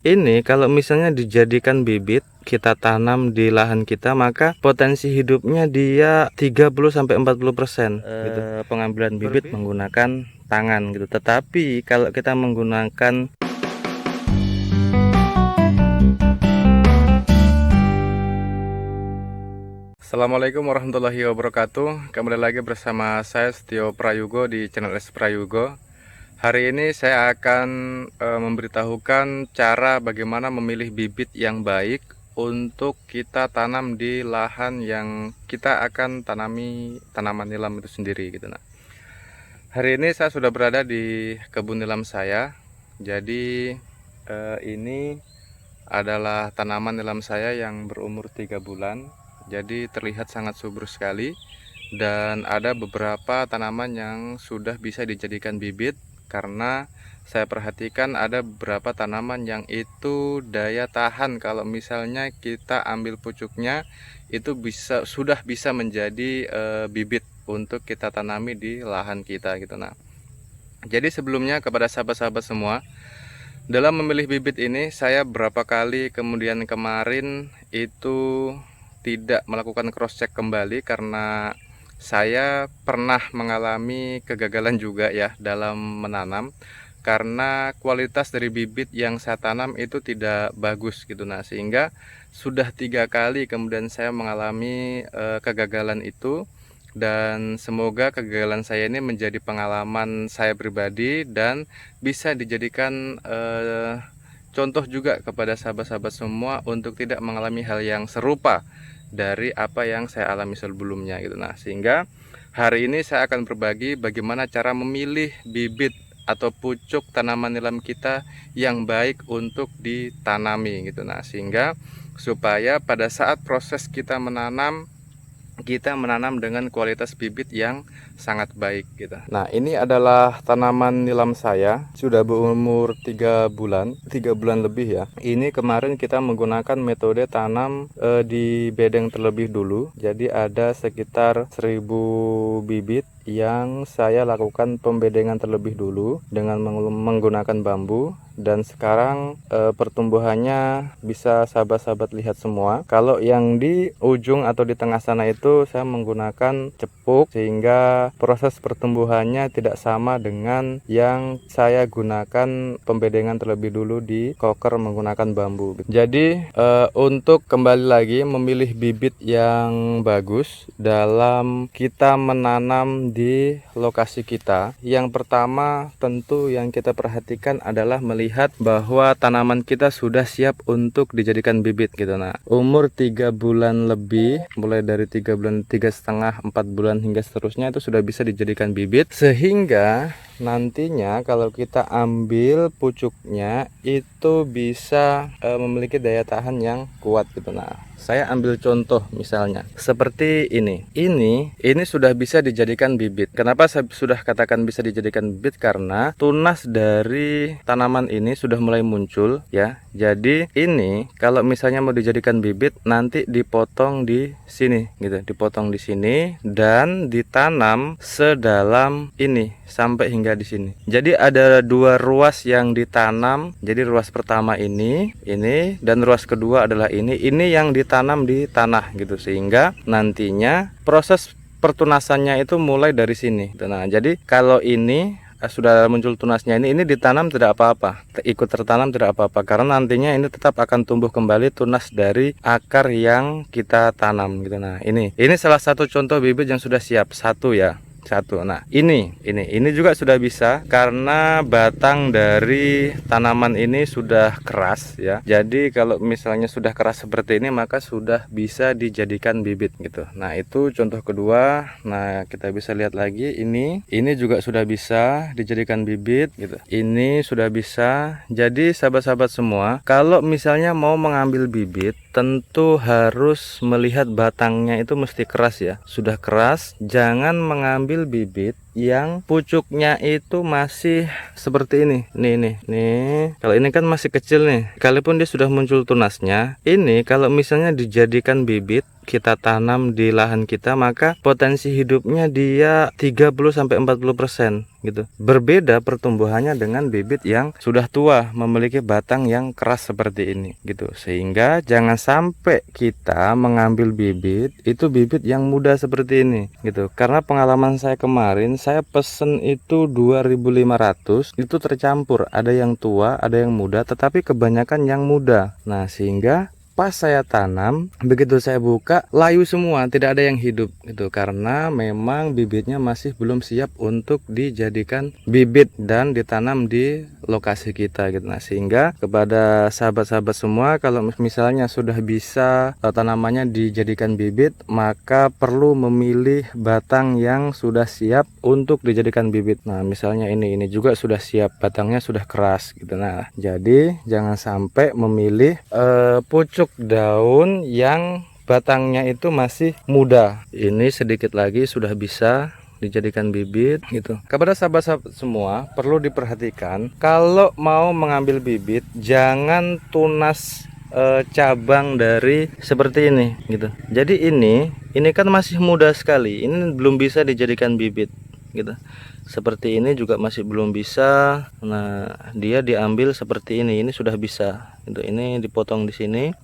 Ini kalau misalnya dijadikan bibit, kita tanam di lahan kita, maka potensi hidupnya dia 30-40% gitu. Pengambilan bibit menggunakan tangan gitu. Tetapi kalau kita menggunakan Assalamualaikum warahmatullahi wabarakatuh. Kembali lagi bersama saya Setio Prayugo di channel S Prayugo. Hari ini saya akan memberitahukan cara bagaimana memilih bibit yang baik untuk kita tanam di lahan yang kita akan tanami tanaman nilam itu sendiri gitu. Nah, hari ini saya sudah berada di kebun nilam saya. Jadi ini adalah tanaman nilam saya yang berumur 3 bulan. Jadi terlihat sangat subur sekali. Dan ada beberapa tanaman yang sudah bisa dijadikan bibit, karena saya perhatikan ada beberapa tanaman yang itu daya tahan kalau misalnya kita ambil pucuknya itu sudah bisa menjadi bibit untuk kita tanami di lahan kita gitu. Nah, jadi sebelumnya kepada sahabat-sahabat semua, dalam memilih bibit ini saya berapa kali kemudian kemarin itu tidak melakukan cross check kembali karena saya pernah mengalami kegagalan juga ya dalam menanam, karena kualitas dari bibit yang saya tanam itu tidak bagus gitu. Nah, sehingga sudah 3 kali kemudian saya mengalami kegagalan itu, dan semoga kegagalan saya ini menjadi pengalaman saya pribadi dan bisa dijadikan contoh juga kepada sahabat-sahabat semua untuk tidak mengalami hal yang serupa dari apa yang saya alami sebelumnya gitu. Nah, sehingga hari ini saya akan berbagi bagaimana cara memilih bibit atau pucuk tanaman nilam kita yang baik untuk ditanami gitu. Nah, sehingga supaya pada saat proses kita menanam dengan kualitas bibit yang sangat baik gitu. Nah, ini adalah tanaman nilam saya, sudah berumur 3 bulan lebih ya. Ini kemarin kita menggunakan metode tanam di bedeng terlebih dulu. Jadi ada sekitar 1000 bibit yang saya lakukan pembedengan terlebih dulu dengan menggunakan bambu, dan sekarang pertumbuhannya bisa sahabat-sahabat lihat semua. Kalau yang di ujung atau di tengah sana itu saya menggunakan cepuk, sehingga proses pertumbuhannya tidak sama dengan yang saya gunakan pembedengan terlebih dulu di koker menggunakan bambu. Jadi untuk kembali lagi memilih bibit yang bagus dalam kita menanam di lokasi kita, yang pertama tentu yang kita perhatikan adalah melihat bahwa tanaman kita sudah siap untuk dijadikan bibit gitu. Nah, umur 3 bulan lebih, mulai dari 3 bulan, 3,5, 4 bulan hingga seterusnya itu sudah bisa dijadikan bibit, sehingga nantinya kalau kita ambil pucuknya itu bisa memiliki daya tahan yang kuat gitu. Nah, saya ambil contoh misalnya seperti ini. Ini sudah bisa dijadikan bibit. Kenapa saya sudah katakan bisa dijadikan bibit? Karena tunas dari tanaman ini sudah mulai muncul ya. Jadi ini kalau misalnya mau dijadikan bibit, nanti dipotong di sini gitu, dipotong di sini dan ditanam sedalam ini sampai hingga di sini. Jadi ada 2 ruas yang ditanam. Jadi ruas pertama ini dan ruas kedua adalah ini yang ditanam di tanah gitu, sehingga nantinya proses pertunasannya itu mulai dari sini. Nah, jadi kalau ini sudah muncul tunasnya, ini ditanam tidak apa-apa, ikut tertanam tidak apa-apa, karena nantinya ini tetap akan tumbuh kembali tunas dari akar yang kita tanam gitu. Nah, ini salah satu contoh bibit yang sudah siap, satu ya. Nah, ini juga sudah bisa karena batang dari tanaman ini sudah keras ya. Jadi kalau misalnya sudah keras seperti ini, maka sudah bisa dijadikan bibit gitu. Nah, itu contoh kedua. Nah, kita bisa lihat lagi ini juga sudah bisa dijadikan bibit gitu. Ini sudah bisa. Jadi sahabat-sahabat semua, kalau misalnya mau mengambil bibit, tentu harus melihat batangnya itu mesti keras ya. Sudah keras, jangan mengambil bibit yang pucuknya itu masih seperti ini. Nih. Kalau ini kan masih kecil nih. Kalaupun dia sudah muncul tunasnya, ini kalau misalnya dijadikan bibit, kita tanam di lahan kita, maka potensi hidupnya dia 30-40% gitu. Berbeda pertumbuhannya dengan bibit yang sudah tua, memiliki batang yang keras seperti ini gitu. Sehingga jangan sampai kita mengambil bibit yang muda seperti ini gitu. Karena pengalaman saya kemarin, saya pesen itu 2.500, itu tercampur, ada yang tua, ada yang muda, tetapi kebanyakan yang muda. Nah, sehingga pas saya tanam, begitu saya buka, layu semua, tidak ada yang hidup gitu, karena memang bibitnya masih belum siap untuk dijadikan bibit dan ditanam di lokasi kita gitu. Nah, sehingga kepada sahabat-sahabat semua, kalau misalnya sudah bisa tanamannya dijadikan bibit, maka perlu memilih batang yang sudah siap untuk dijadikan bibit. Nah, misalnya ini juga sudah siap, batangnya sudah keras gitu. Nah, jadi jangan sampai memilih pucuk daun yang batangnya itu masih muda. Ini sedikit lagi sudah bisa dijadikan bibit gitu. Kepada sahabat-sahabat semua, perlu diperhatikan kalau mau mengambil bibit, jangan tunas cabang dari seperti ini gitu. Jadi ini kan masih muda sekali, ini belum bisa dijadikan bibit gitu. Seperti ini juga masih belum bisa. Nah, dia diambil seperti ini sudah bisa gitu. Ini dipotong di sini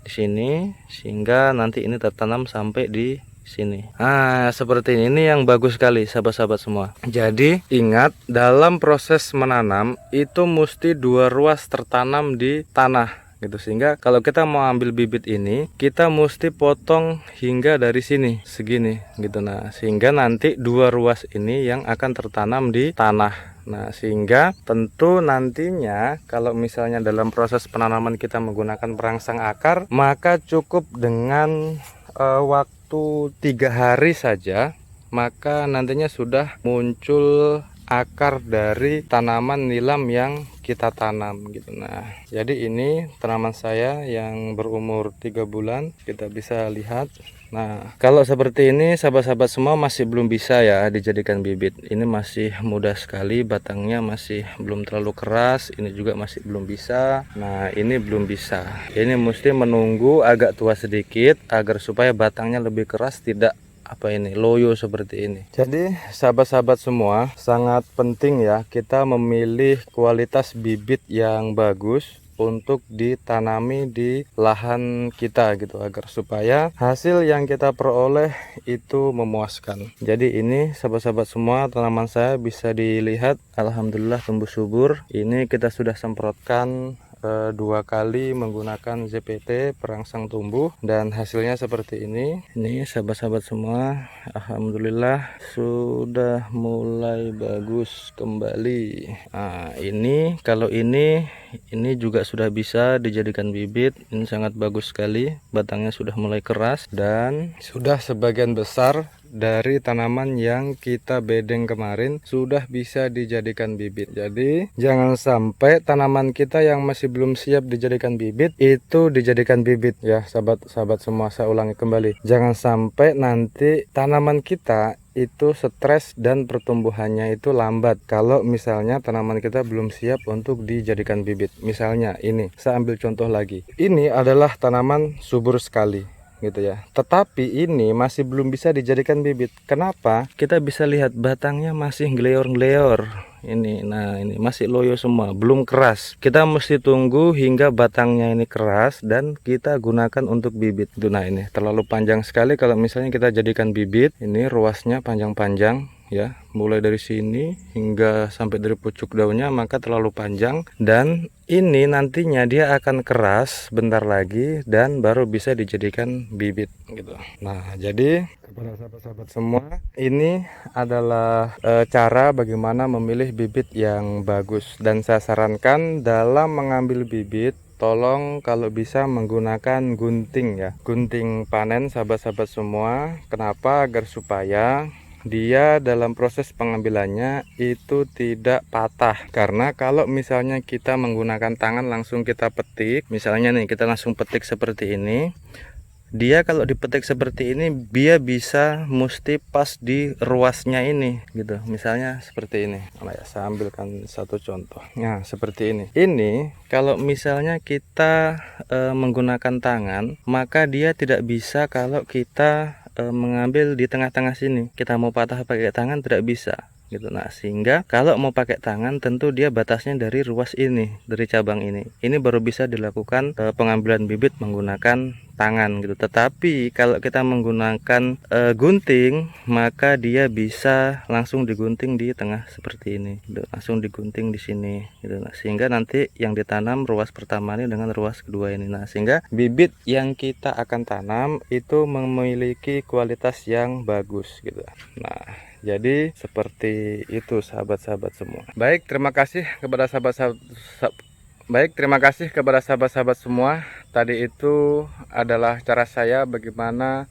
sehingga nanti ini tertanam sampai di sini. Nah, seperti ini yang bagus sekali sahabat-sahabat semua. Jadi ingat, dalam proses menanam itu mesti 2 ruas tertanam di tanah gitu, sehingga kalau kita mau ambil bibit ini, kita mesti potong hingga dari sini segini gitu. Nah, sehingga nanti 2 ruas ini yang akan tertanam di tanah. Nah, sehingga tentu nantinya kalau misalnya dalam proses penanaman kita menggunakan perangsang akar, maka cukup dengan waktu 3 hari saja, maka nantinya sudah muncul akar dari tanaman nilam yang kita tanam gitu. Nah, jadi ini tanaman saya yang berumur 3 bulan, kita bisa lihat. Nah, kalau seperti ini sahabat-sahabat semua masih belum bisa ya dijadikan bibit. Ini masih muda sekali, batangnya masih belum terlalu keras. Ini juga masih belum bisa. Nah, ini belum bisa. Ini mesti menunggu agak tua sedikit agar supaya batangnya lebih keras, tidak loyo seperti ini. Jadi sahabat-sahabat semua, sangat penting ya kita memilih kualitas bibit yang bagus untuk ditanami di lahan kita gitu, agar supaya hasil yang kita peroleh itu memuaskan. Jadi ini sahabat-sahabat semua, tanaman saya bisa dilihat alhamdulillah tumbuh subur. Ini kita sudah semprotkan 2 kali menggunakan ZPT perangsang tumbuh dan hasilnya seperti ini. Ini sahabat-sahabat semua, alhamdulillah sudah mulai bagus kembali. Nah, ini kalau ini juga sudah bisa dijadikan bibit. Ini sangat bagus sekali, batangnya sudah mulai keras dan sudah sebagian besar dari tanaman yang kita bedeng kemarin sudah bisa dijadikan bibit. Jadi jangan sampai tanaman kita yang masih belum siap dijadikan bibit itu dijadikan bibit ya sahabat-sahabat semua. Saya ulangi kembali, jangan sampai nanti tanaman kita itu stres dan pertumbuhannya itu lambat kalau misalnya tanaman kita belum siap untuk dijadikan bibit. Misalnya ini, saya ambil contoh lagi, ini adalah tanaman subur sekali gitu ya, tetapi ini masih belum bisa dijadikan bibit. Kenapa? Kita bisa lihat batangnya masih ngeleor-ngeleor ini. Nah, ini masih loyo semua, belum keras. Kita mesti tunggu hingga batangnya ini keras dan kita gunakan untuk bibit. Nah, ini terlalu panjang sekali kalau misalnya kita jadikan bibit. Ini ruasnya panjang-panjang ya, mulai dari sini hingga sampai dari pucuk daunnya, maka terlalu panjang, dan ini nantinya dia akan keras bentar lagi dan baru bisa dijadikan bibit gitu. Nah, jadi kepada sahabat-sahabat semua, ini adalah cara bagaimana memilih bibit yang bagus, dan saya sarankan dalam mengambil bibit tolong kalau bisa menggunakan gunting ya, gunting panen sahabat-sahabat semua. Kenapa? Agar supaya dia dalam proses pengambilannya itu tidak patah. Karena kalau misalnya kita menggunakan tangan langsung kita petik, misalnya nih kita langsung petik seperti ini, dia kalau dipetik seperti ini dia bisa mesti pas di ruasnya ini gitu. Misalnya seperti ini. Nah, ya, saya ambilkan satu contoh. Nah, seperti ini kalau misalnya kita menggunakan tangan, maka dia tidak bisa kalau kita mengambil di tengah-tengah sini. Kita mau patah pakai tangan tidak bisa gitu. Nah, sehingga kalau mau pakai tangan tentu dia batasnya dari ruas ini, dari cabang ini baru bisa dilakukan pengambilan bibit menggunakan tangan gitu. Tetapi kalau kita menggunakan gunting, maka dia bisa langsung digunting di tengah seperti ini gitu. Langsung digunting di sini gitu. Nah, sehingga nanti yang ditanam ruas pertama ini dengan ruas kedua ini. Nah, sehingga bibit yang kita akan tanam itu memiliki kualitas yang bagus gitu. Nah, jadi seperti itu sahabat-sahabat semua. Baik, terima kasih kepada sahabat-sahabat semua. Tadi itu adalah cara saya bagaimana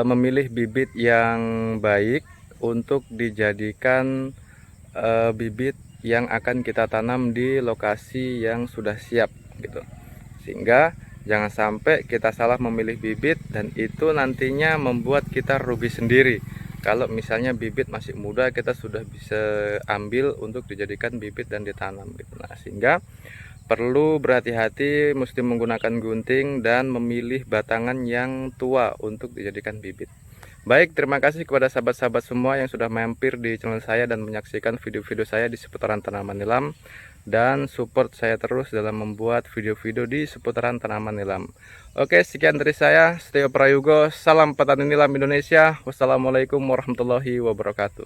memilih bibit yang baik untuk dijadikan bibit yang akan kita tanam di lokasi yang sudah siap gitu. Sehingga jangan sampai kita salah memilih bibit dan itu nantinya membuat kita rugi sendiri. Kalau misalnya bibit masih muda kita sudah bisa ambil untuk dijadikan bibit dan ditanam gitu. Nah, sehingga perlu berhati-hati, mesti menggunakan gunting dan memilih batangan yang tua untuk dijadikan bibit. Baik, terima kasih kepada sahabat-sahabat semua yang sudah mampir di channel saya dan menyaksikan video-video saya di seputaran tanaman nilam, dan support saya terus dalam membuat video-video di seputaran tanaman nilam. Oke, sekian dari saya, Setio Prayogo. Salam petani nilam Indonesia. Wassalamualaikum warahmatullahi wabarakatuh.